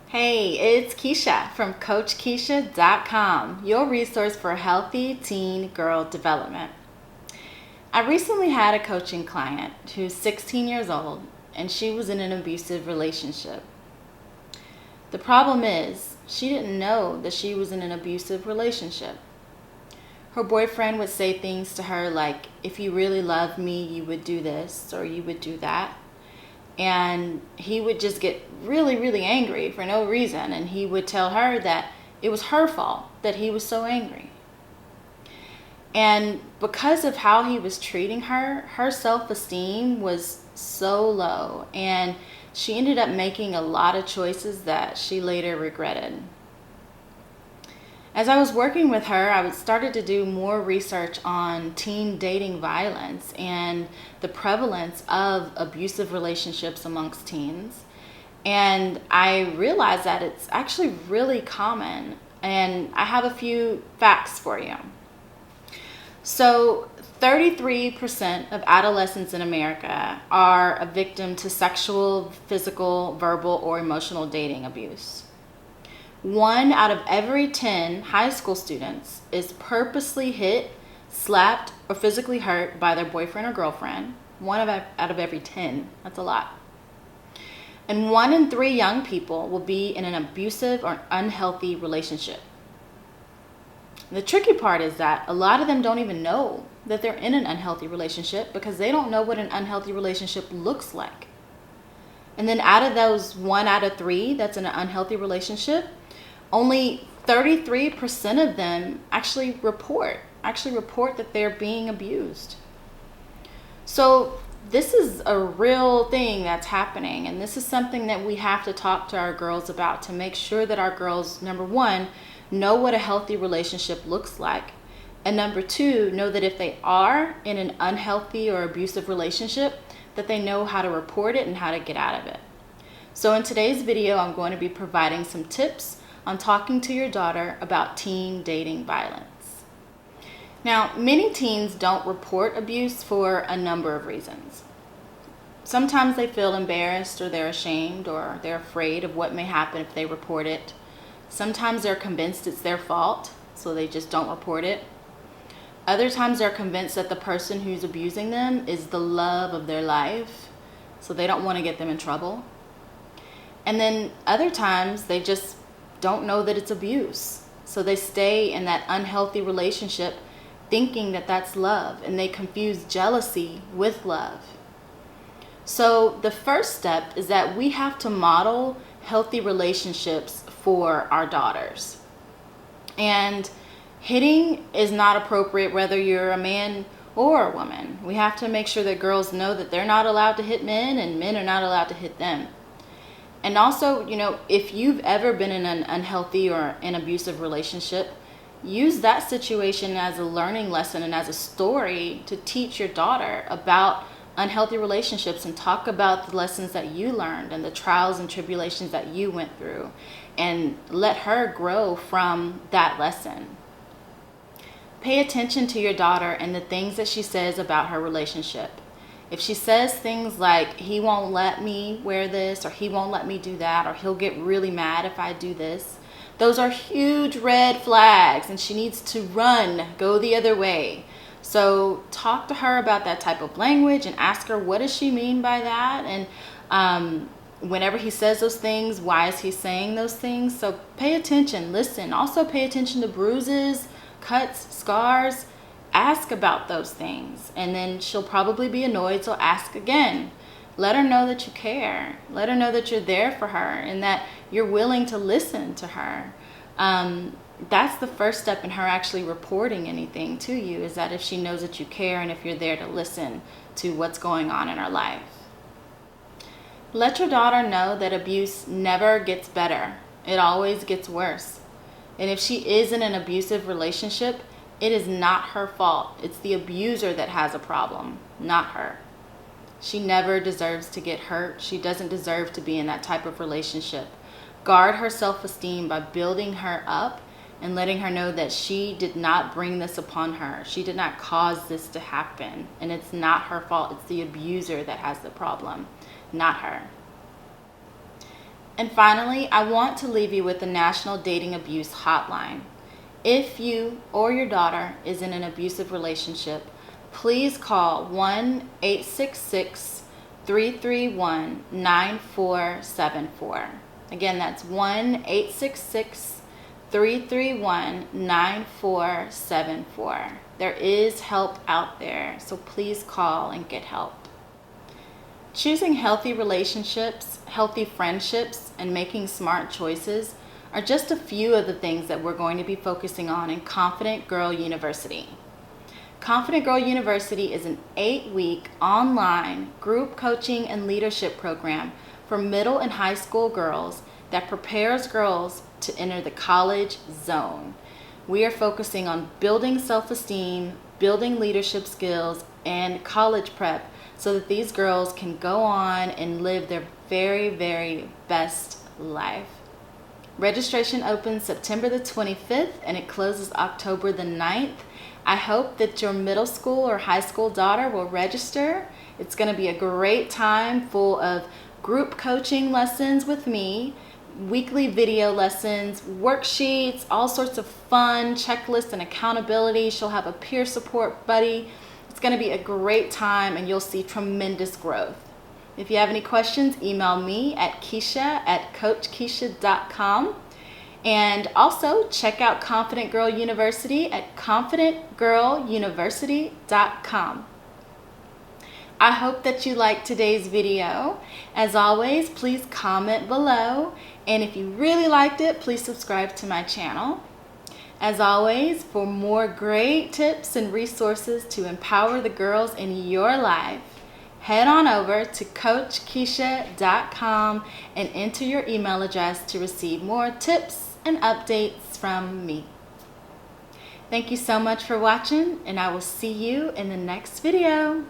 Hey, it's Keisha from CoachKeisha.com, your resource for healthy teen girl development. I recently had a coaching client who's 16 years old and she was in an abusive relationship. The problem is, she didn't know that she was in an abusive relationship. Her boyfriend would say things to her like, if you really loved me, you would do this or you would do that. And he would just get really, really angry for no reason. And he would tell her that it was her fault that he was so angry. And because of how he was treating her, her self-esteem was so low. And she ended up making a lot of choices that she later regretted. As I was working with her, I started to do more research on teen dating violence and the prevalence of abusive relationships amongst teens. And I realized that it's actually really common. And I have a few facts for you. So 33% of adolescents in America are a victim to sexual, physical, verbal, or emotional dating abuse. 1 out of every 10 high school students is purposely hit, slapped, or physically hurt by their boyfriend or girlfriend. Out of every 10. That's a lot. And 1 in 3 young people will be in an abusive or unhealthy relationship. The tricky part is that a lot of them don't even know that they're in an unhealthy relationship because they don't know what an unhealthy relationship looks like. And then out of those 1 out of 3 that's in an unhealthy relationship, only 33% of them actually report that they're being abused. So this is a real thing that's happening, and this is something that we have to talk to our girls about to make sure that our girls, number 1, know what a healthy relationship looks like, and number 2, know that if they are in an unhealthy or abusive relationship, that they know how to report it and how to get out of it. So in today's video, I'm going to be providing some tips on talking to your daughter about teen dating violence. Now, many teens don't report abuse for a number of reasons. Sometimes they feel embarrassed or they're ashamed or they're afraid of what may happen if they report it. Sometimes they're convinced it's their fault, so they just don't report it. Other times they're convinced that the person who's abusing them is the love of their life, so they don't want to get them in trouble. And then other times they just don't know that it's abuse, so they stay in that unhealthy relationship thinking that that's love, and they confuse jealousy with love. So the first step is that we have to model healthy relationships for our daughters. And hitting is not appropriate whether you're a man or a woman. We have to make sure that girls know that they're not allowed to hit men and men are not allowed to hit them. And also, if you've ever been in an unhealthy or an abusive relationship, use that situation as a learning lesson and as a story to teach your daughter about unhealthy relationships and talk about the lessons that you learned and the trials and tribulations that you went through, and let her grow from that lesson. Pay attention to your daughter and the things that she says about her relationship. If she says things like, he won't let me wear this, or he won't let me do that, or he'll get really mad if I do this, those are huge red flags, and she needs to run, go the other way. So talk to her about that type of language and ask her, what does she mean by that? And whenever he says those things, why is he saying those things? So pay attention, listen. Also pay attention to bruises, cuts, scars. Ask about those things, and then she'll probably be annoyed, so ask again. Let her know that you care. Let her know that you're there for her and that you're willing to listen to her. That's the first step in her actually reporting anything to you, is that if she knows that you care and if you're there to listen to what's going on in her life. Let your daughter know that abuse never gets better. It always gets worse. And if she is in an abusive relationship, it is not her fault. It's the abuser that has a problem, not her. She never deserves to get hurt. She doesn't deserve to be in that type of relationship. Guard her self-esteem by building her up and letting her know that she did not bring this upon her. She did not cause this to happen. And it's not her fault. It's the abuser that has the problem, not her. And finally, I want to leave you with the National Dating Abuse Hotline. If you or your daughter is in an abusive relationship, please call 1-866-331-9474. Again, that's 1-866-331-9474. There is help out there, so please call and get help. Choosing healthy relationships, healthy friendships, and making smart choices are just a few of the things that we're going to be focusing on in Confident Girl University. Confident Girl University is an 8-week online group coaching and leadership program for middle and high school girls that prepares girls to enter the college zone. We are focusing on building self-esteem, building leadership skills, and college prep so that these girls can go on and live their very, very best life. Registration opens September the 25th and it closes October the 9th. I hope that your middle school or high school daughter will register. It's going to be a great time full of group coaching lessons with me, weekly video lessons, worksheets, all sorts of fun, checklists, and accountability. She'll have a peer support buddy. It's going to be a great time and you'll see tremendous growth. If you have any questions, email me at Keisha@coachkeisha.com. And also check out Confident Girl University at confidentgirluniversity.com. I hope that you liked today's video. As always, please comment below. And if you really liked it, please subscribe to my channel. As always, for more great tips and resources to empower the girls in your life, head on over to coachkeisha.com and enter your email address to receive more tips and updates from me. Thank you so much for watching, and I will see you in the next video.